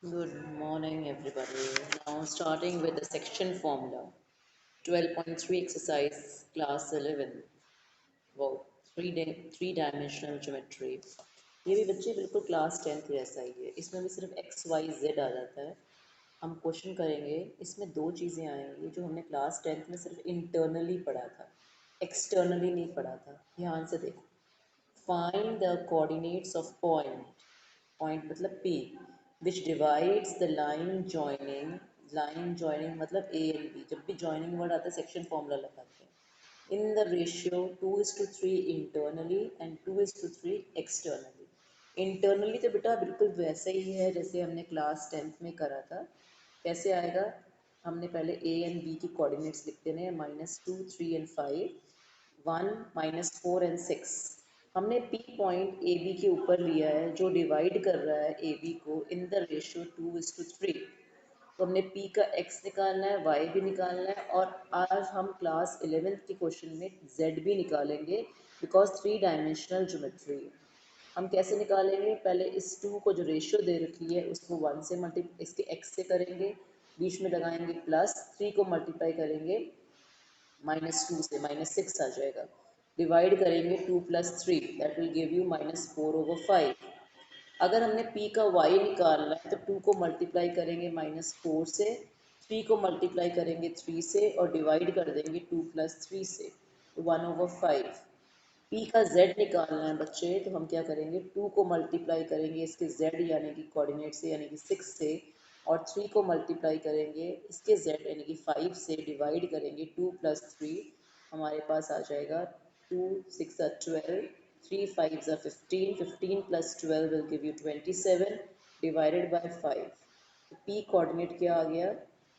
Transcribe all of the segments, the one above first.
Good morning, everybody. Now, starting with the section formula 12.3 exercise, class 11. वो three dimensional geometry. ये भी बच्चे बिल्कुल क्लास 10th जैसा ही है। इसमें भी सिर्फ एक्स वाई जेड आ जाता है। हम क्वेश्चन करेंगे, इसमें दो चीज़ें आएंगी जो हमने क्लास 10th में सिर्फ इंटरनली पढ़ा था, एक्सटर्नली नहीं पढ़ा था। ध्यान से देखो। Find the coordinates of point, point मतलब P, which divides the line joining मतलब A एंड B। जब भी जॉइनिंग वर्ड आता है सेक्शन फॉर्मूला लगाते हैं। इन the ratio 2:3 internally and 2:3 externally. Internally तो बेटा बिल्कुल वैसा ही है जैसे हमने क्लास 10th में करा था। कैसे आएगा? हमने पहले A एंड B की कोऑर्डिनेट्स लिख देने हैं, -2, 3 एंड 5, 1, -4 एंड 6। हमने P पॉइंट ए बी के ऊपर लिया है जो डिवाइड कर रहा है ए बी को इन द रेशियो 2:3। तो हमने P का X निकालना है, Y भी निकालना है, और आज हम क्लास 11th के क्वेश्चन में Z भी निकालेंगे बिकॉज थ्री डायमेंशनल ज्योमेट्री। हम कैसे निकालेंगे? पहले इस 2 को जो रेशियो दे रखी है उसको 1 से इसके x से करेंगे, बीच में लगाएंगे प्लस, 3 को मल्टीप्लाई करेंगे -2 से, -6 आ जाएगा। डिवाइड करेंगे 2 + 3, दैट विल गिव यू -4/5। अगर हमने P का Y निकालना है तो 2 को मल्टीप्लाई करेंगे -4 से, 3 को मल्टीप्लाई करेंगे 3 से, और डिवाइड कर देंगे 2 + 3 से, 1/5। P का Z निकालना है बच्चे, तो हम क्या करेंगे? 2 को मल्टीप्लाई करेंगे इसके Z यानी कि कोऑर्डिनेट से यानी कि 6 से, और 3 को मल्टीप्लाई करेंगे इसके Z यानी कि 5 से, डिवाइड करेंगे 2 + 3। हमारे पास आ जाएगा 2 6 12, 3 5 15, 15 + 12 will give you 27 divided by 5। तो P कोऑर्डिनेट क्या आ गया?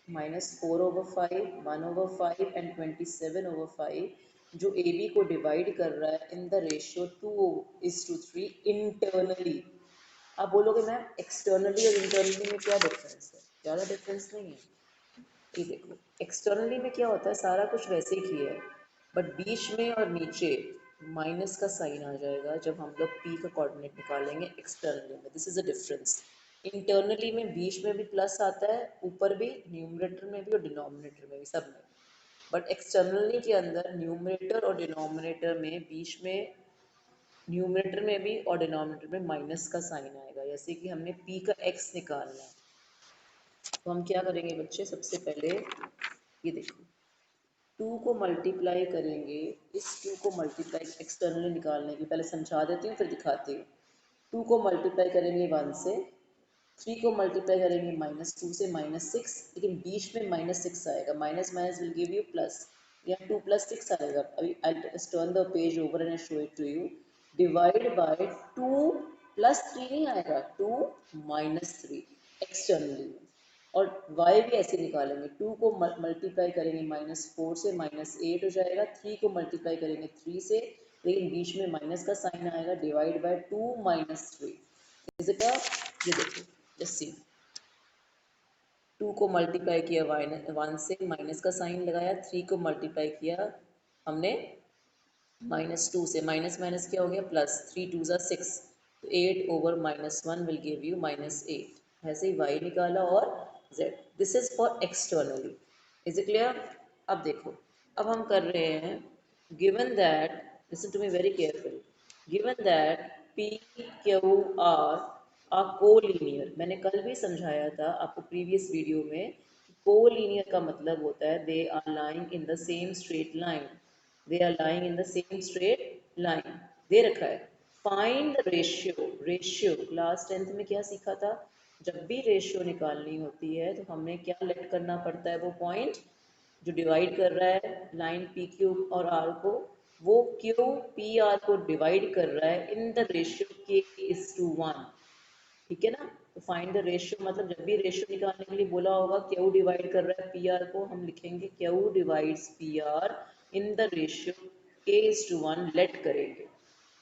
-4/5, 1/5 एंड 27/5, जो ए बी को डिवाइड कर रहा है इन द रेशियो 2:3 इंटरनली। आप बोलोगे मैम एक्सटर्नली और इंटरनली में क्या डिफरेंस है? ज़्यादा डिफरेंस नहीं है। ये देखो, एक्सटर्नली में क्या होता है, सारा कुछ वैसे ही किया है, बट बीच में और नीचे माइनस का साइन आ जाएगा जब हम लोग पी का कोऑर्डिनेट निकालेंगे एक्सटर्नली में। This is a difference. Internally में बीच में भी प्लस आता है, ऊपर भी, न्यूमरेटर में भी और डिनोमिनेटर में भी, सब में। बट एक्सटर्नली के अंदर न्यूमरेटर और डिनोमिनेटर में बीच में, न्यूमरेटर में भी और डिनोमिनेटर में माइनस का साइन आएगा। जैसे कि हमने पी का एक्स निकालना है, तो हम क्या करेंगे बच्चे? सबसे पहले ये देखो, 2 को मल्टीप्लाई करेंगे, इस 2 को मल्टीप्लाई एक्सटर्नली निकालने की पहले समझा देती हूँ फिर दिखाती हूँ। 2 को मल्टीप्लाई करेंगे 1 से, 3 को मल्टीप्लाई करेंगे -2 से, -6, लेकिन बीच में -6 आएगा, minus minus will give you plus, या 2 + 6 आएगा। अभी I turn the page over and show it to you. Divide by 2 + 3 नहीं आएगा, 2 - 3 एक्सटर्नली। और y भी ऐसे निकालेंगे, 2 को मल्टीप्लाई करेंगे -4 से, -8 हो जाएगा, 3 को मल्टीप्लाई करेंगे 3 से, लेकिन बीच में माइनस का साइन आएगा, डिवाइड बाय 2 - 3 इज इट। ये देखो, जस्ट सी, 2 को मल्टीप्लाई किया 1 से, माइनस का साइन लगाया, 3 को मल्टीप्लाई किया हमने -2 से, माइनस माइनस क्या हो गया? प्लस, 3 2 ज़ा 6, तो 8/-1 विल गिव यू -8। ऐसे ही y निकाला और z। This is for externally. Is it clear? अब देखो, अब हम कर रहे हैं, given that, listen to me very carefully, given that p q r are collinear. मैंने कल भी समझाया था आपको प्रीवियस वीडियो में, कोलीनियर का मतलब होता है they are lying in the same straight line, they are lying in the same straight line. दे रखा है, find the ratio. Ratio class 10th में क्या सीखा था? जब भी रेशियो निकालनी होती है तो हमें क्या लेट करना पड़ता है? वो पॉइंट जो डिवाइड कर रहा है लाइन पी क्यू और आर को, वो क्यू पी आर को डिवाइड कर रहा है इन द रेशियो k:1। ठीक है ना? तो फाइंड द रेशियो मतलब जब भी रेशियो निकालने के लिए बोला होगा क्यू डिवाइड कर रहा है पी आर को, हम लिखेंगे Q divides P R in the ratio k:1, let करेंगे।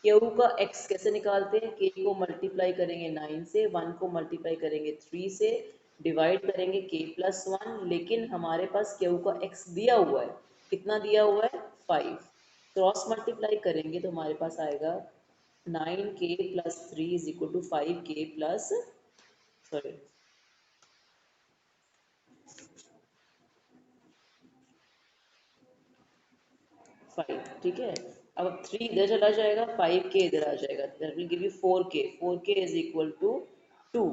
क्यू का x कैसे निकालते हैं? k को मल्टीप्लाई करेंगे 9 से, 1 को मल्टीप्लाई करेंगे 3 से, डिवाइड करेंगे k+1, लेकिन हमारे पास क्यू का x दिया हुआ है। कितना दिया हुआ है? 5। क्रॉस मल्टीप्लाई करेंगे तो हमारे पास आएगा 9k + 3 = 5k प्लस, सॉरी, 5, ठीक है। अब 3 इधर चला जाएगा, 5k इधर आ जाएगा, that will give you 4k, 4k is equal to 2,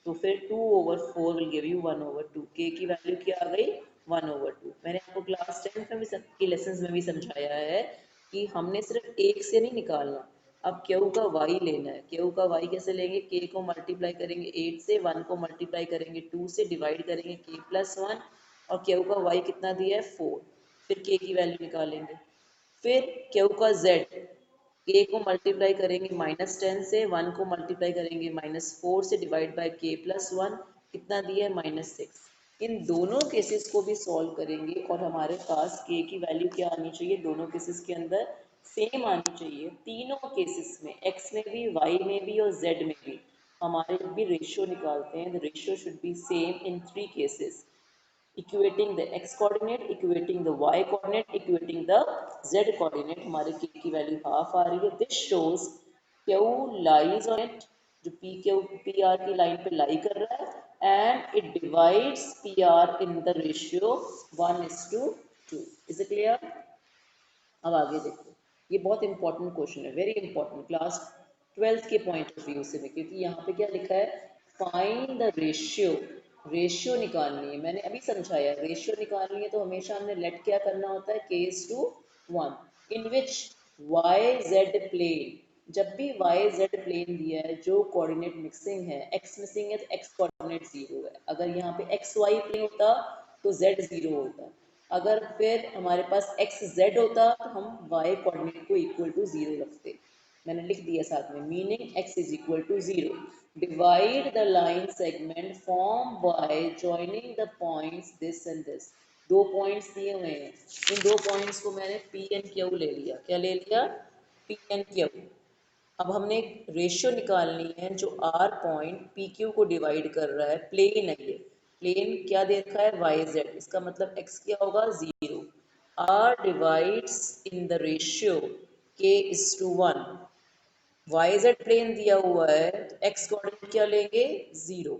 तो फिर 2/4 विल गिव यू 1/2, k की वैल्यू क्या आ गई 1/2। मैंने आपको क्लास 10 में भी की लेसन में भी समझाया है कि हमने सिर्फ एक से नहीं निकालना, अब क्यू का y लेना है। क्यू का y कैसे लेंगे, k को मल्टीप्लाई करेंगे 8 से, 1 को मल्टीप्लाई करेंगे 2 से, डिवाइड करेंगे k+1, और क्यू का y कितना दिया है 4, फिर k की वैल्यू निकालेंगे। फिर क्यू का z, k को मल्टीप्लाई करेंगे -10 से, 1 को मल्टीप्लाई करेंगे -4 से, डिवाइड बाय k+1, कितना दिया है -6। इन दोनों केसेस को भी सॉल्व करेंगे और हमारे पास k की वैल्यू क्या आनी चाहिए, दोनों केसेस के अंदर सेम आनी चाहिए। तीनों केसेस में, x में भी, y में भी और z में भी, हमारे जब भी रेशियो निकालते हैं, the ratio should be same in 3 cases, equating the x coordinate, equating the y coordinate, equating the z coordinate। हमारे k की वैल्यू हाफ आ रही है। This shows q lies on it, जो पी आर की line पे lie कर रहा है, and it divides P R in the ratio 1:2। Is it clear? अब आगे देखो, ये बहुत इंपॉर्टेंट क्वेश्चन है, वेरी इंपॉर्टेंट, क्लास 12 के पॉइंट ऑफ व्यू से भी, क्योंकि यहाँ पे क्या लिखा है, फाइंड द रेशियो, रेशियो निकालनी है। मैंने अभी समझाया, रेशियो निकालनी है तो हमेशा हमने लेट क्या करना होता है, k:1, इन विच वाई जेड प्लेन, जब भी वाई जेड प्लेन दिया है, जो कोऑर्डिनेट मिक्सिंग है, एक्स मिसिंग है तो एक्स कोऑर्डिनेट 0 है, अगर यहाँ पे एक्स वाई प्लेन होता तो z 0 होता, अगर फिर हमारे पास एक्स जेड होता तो हम वाई कोऑर्डिनेट को इक्वल टू 0 रखते। मैंने लिख दिया साथ में, meaning x is equal to 0, divide the line segment form by joining the points this and this. दो पॉइंट्स दिए हुए हैं, इन दो पॉइंट्स को मैंने पी एंड क्यू ले लिया। क्या ले लिया? P and Q. अब हमने एक रेशियो निकालनी है जो आर पॉइंट पी क्यू को डिवाइड कर रहा है, प्लेन है ये, प्लेन क्या दे रखा है, वाई जेड, इसका मतलब x क्या होगा 0। R divides in the ratio k:1, Y Z plane दिया हुआ है तो x कोऑर्डिनेट क्या लेंगे 0।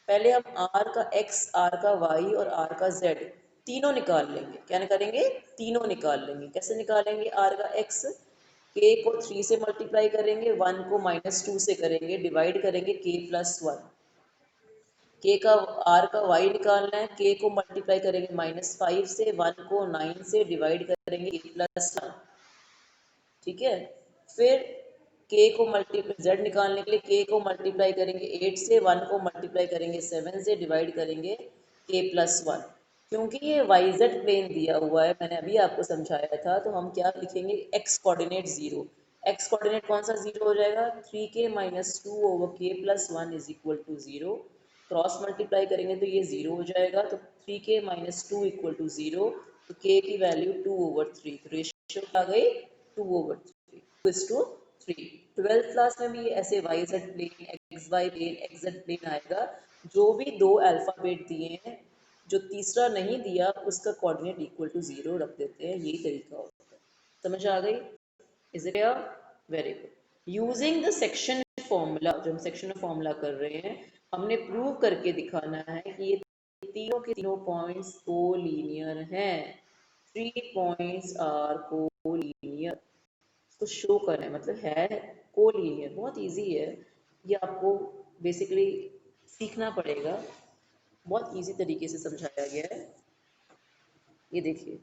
पहले हम r का x, r का y और r का z तीनों निकाल लेंगे। क्या निकालेंगे? तीनों निकाल लेंगे। कैसे निकालेंगे? r का x, k को 3 से मल्टीप्लाई करेंगे, 1 को -2 से करेंगे, डिवाइड करेंगे k+1। k का, r का y निकालना है, k को मल्टीप्लाई करेंगे -5 से, 1 को 9 से, डिवाइड करेंगे k+1, ठीक है। फिर k को मल्टीप्लाई, z निकालने के लिए k को मल्टीप्लाई करेंगे 8 से, 1 को मल्टीप्लाई करेंगे 7 से, डिवाइड करेंगे k+1। क्योंकि ये yz प्लेन दिया हुआ है, मैंने अभी आपको समझाया था, तो हम क्या लिखेंगे, x कोऑर्डिनेट 0। x कोऑर्डिनेट कौन सा 0 हो जाएगा, 3k - 2/k+1 is equal to 0। Cross multiply करेंगे तो ये 0 हो जाएगा, तो 3k - 2 इक्वल टू 0, तो k की वैल्यू 2/3, तो रेशियो आ गई 2/3, 2:3। 12th क्लास में भी ऐसे Y Z plane, X Y plane, X Z plane आएगा, जो भी दो अल्फाबेट दिए हैं, जो तीसरा नहीं दिया उसका कोऑर्डिनेट इक्वल टू 0 रख देते हैं, यही तरीका होता है। समझ आ गई? Is it clear? Very good. Using the section formula, जो हम सेक्शन फॉर्मूला कर रहे हैं, हमने प्रूव करके दिखाना है कि ये तीनों के तीनों पॉइंट्स कोलीनियर हैं। 3 पॉइंट्स आर कोलीनियर, तो शो करना है, मतलब है कोलीनियर। बहुत इजी है ये, आपको बेसिकली सीखना पड़ेगा, बहुत इजी तरीके से समझाया गया है। ये देखिए,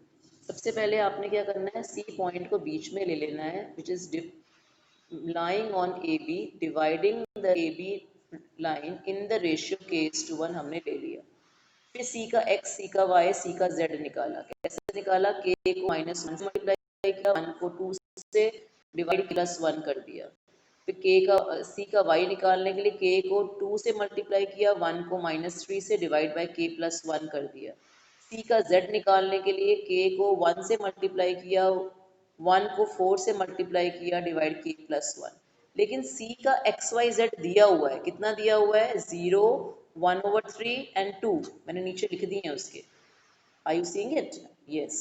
सबसे पहले आपने क्या करना है, सी पॉइंट को बीच में ले लेना है, which is lying on AB, dividing the AB line in the ratio k:1 हमने ले लिया। फिर C का x, C का y, C का z निकाला। कैसे निकाला? k को -1 से मल्टीप्लाई किया, 1 को 2 से डिवाइड +1 कर दिया। फिर k का, C का y निकालने के लिए k को 2 से मल्टीप्लाई किया, 1 को -3 से डिवाइड बाय k+1 कर दिया। C का z निकालने के लिए k को 1 से मल्टीप्लाई किया, 1 को 4 से मल्टीप्लाई किया, डिवाइड k+1। लेकिन C का एक्स वाई जेड दिया हुआ है, कितना दिया हुआ है, 0, 1/3 एंड 2, मैंने नीचे लिख दिए हैं उसके। Are you seeing it? Yes.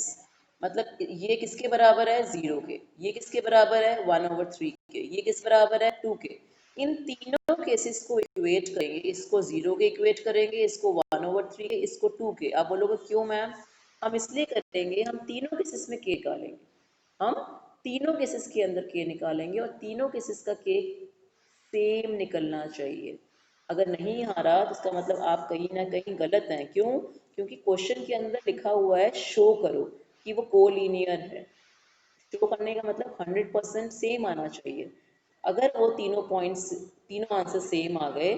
मतलब ये किसके बराबर है, 0 के, ये किसके बराबर है, 1/3 के, ये किस बराबर है, 2 के। इन तीनों केसेस को इक्वेट करेंगे, इसको 0 के इक्वेट करेंगे, इसको 1/3 के, इसको 2 के। आप बोलोगे क्यों मैम? हम इसलिए करेंगे, हम तीनों केसेस में के निकालेंगे। हम तीनों केसेस के अंदर के निकालेंगे और तीनों केसेस का के सेम निकलना चाहिए। अगर नहीं आ रहा तो इसका मतलब आप कहीं ना कहीं गलत हैं। क्यों? क्योंकि क्वेश्चन के अंदर लिखा हुआ है शो करो कि वो कोलिनियर है। शो करने का मतलब 100% सेम आना चाहिए। अगर वो तीनों पॉइंट्स, तीनों आंसर सेम आ गए,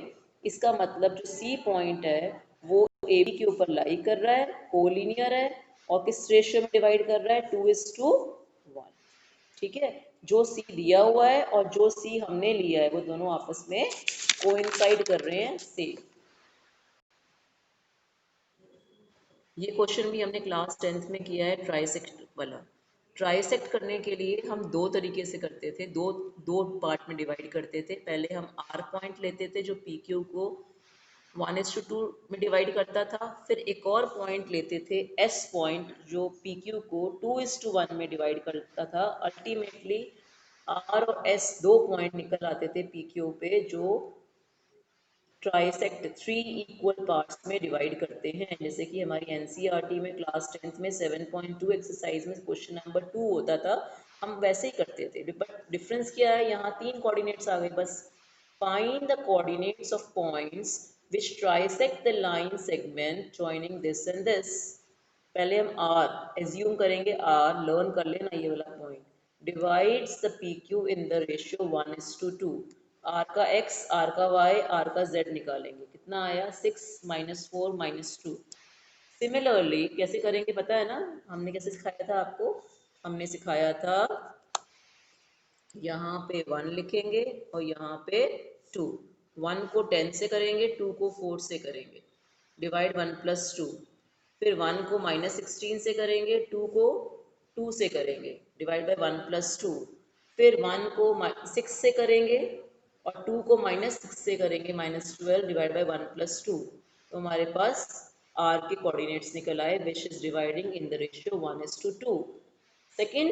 इसका मतलब जो सी पॉइंट है वो ए बी के ऊपर लाई कर रहा है, कोलिनियर है, और किस रेशियो में डिवाइड कर रहा है? 2:1। ठीक है, जो सी दिया हुआ है और जो सी हमने लिया है वो दोनों आपस में कोइंसाइड कर रहे हैं सेम। ये क्वेश्चन भी हमने क्लास 10th में किया है, ट्राइसेक्ट वाला। ट्राइसेक्ट करने के लिए हम दो तरीके से करते थे, दो दो पार्ट में डिवाइड करते थे। पहले हम आर पॉइंट लेते थे जो पी क्यू को 1:2 में डिवाइड करता था। फिर एक और पॉइंट लेते थे एस पॉइंट जो पी क्यू को 2:1 में डिवाइड करता था। अल्टीमेटली आर और एस दो पॉइंट निकल आते थे पी क्यू पे जो ट्राइसेक्ट 3 इक्वल पार्ट्स में डिवाइड करते हैं। जैसे कि हमारी एनसीईआरटी में क्लास 10th में 7.2 एक्सरसाइज में क्वेश्चन नंबर 2 होता था, हम वैसे ही करते थे। बट डिफरेंस क्या है, यहाँ तीन कोऑर्डिनेट्स आ गए बस। Find the coordinates of points which trisect the line segment joining this and this। पहले हम आर एज्यूम करेंगे, आर लर्न कर लेना ये वाला point divides the P Q in the ratio 1:2। R का एक्स, आर का वाई, आर का जेड निकालेंगे। कितना आया? 6 - 4 - 2। सिमिलरली कैसे करेंगे पता है ना? हमने कैसे सिखाया था आपको? हमने सिखाया था यहाँ पे 1 लिखेंगे और यहाँ पे 2। 1 को 10 से करेंगे, 2 को 4 से करेंगे, डिवाइड 1+2। फिर 1 को -16 से करेंगे, 2 को 2 से करेंगे, डिवाइड बाय 1+2। फिर 1 को 6 से करेंगे और 2 को -6 से करेंगे, -12, डिवाइड बाय 1+2। तो हमारे पास आर के कोऑर्डिनेट्स निकल आए which is dividing in the ratio 1:2। Second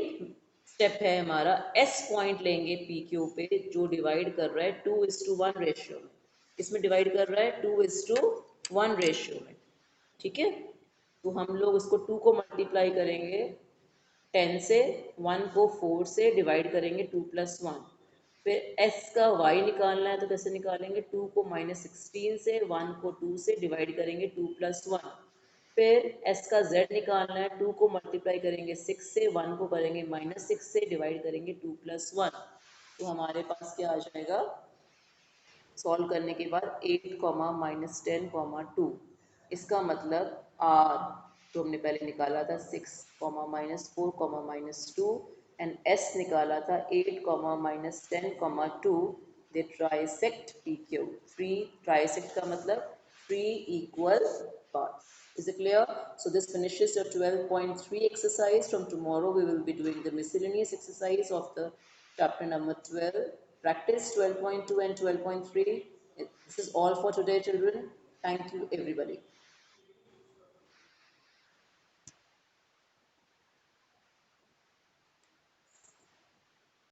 step है हमारा, एस पॉइंट लेंगे पी क्यू पे जो डिवाइड कर रहा है 2:1 रेशियो में। इसमें डिवाइड कर रहा है 2:1 रेशियो में। ठीक है, तो हम लोग उसको 2 को मल्टीप्लाई करेंगे 10 से, 1 को 4 से, डिवाइड करेंगे 2+1। फिर s का y निकालना है तो कैसे निकालेंगे? 2 को -16 से, 1 को 2 से, डिवाइड करेंगे 2+1। फिर s का z निकालना है, 2 को मल्टीप्लाई करेंगे 6 से, 1 को करेंगे -6 से, डिवाइड करेंगे 2+1। तो हमारे पास क्या आ जाएगा सॉल्व करने के बाद? 8, -10, इसका मतलब r जो हमने पहले निकाला था 6, -4, -2 एंड s निकाला था 8, -10, 2। दे ट्राइसेक्ट PQ। 3 ट्राइसेक्ट का मतलब 3 equal parts। Is it clear? So this finishes your 12.3 exercise. From tomorrow we will be doing the miscellaneous exercise of the chapter number 12. Practice 12.2 and 12.3. This is all for today, children. Thank you, everybody.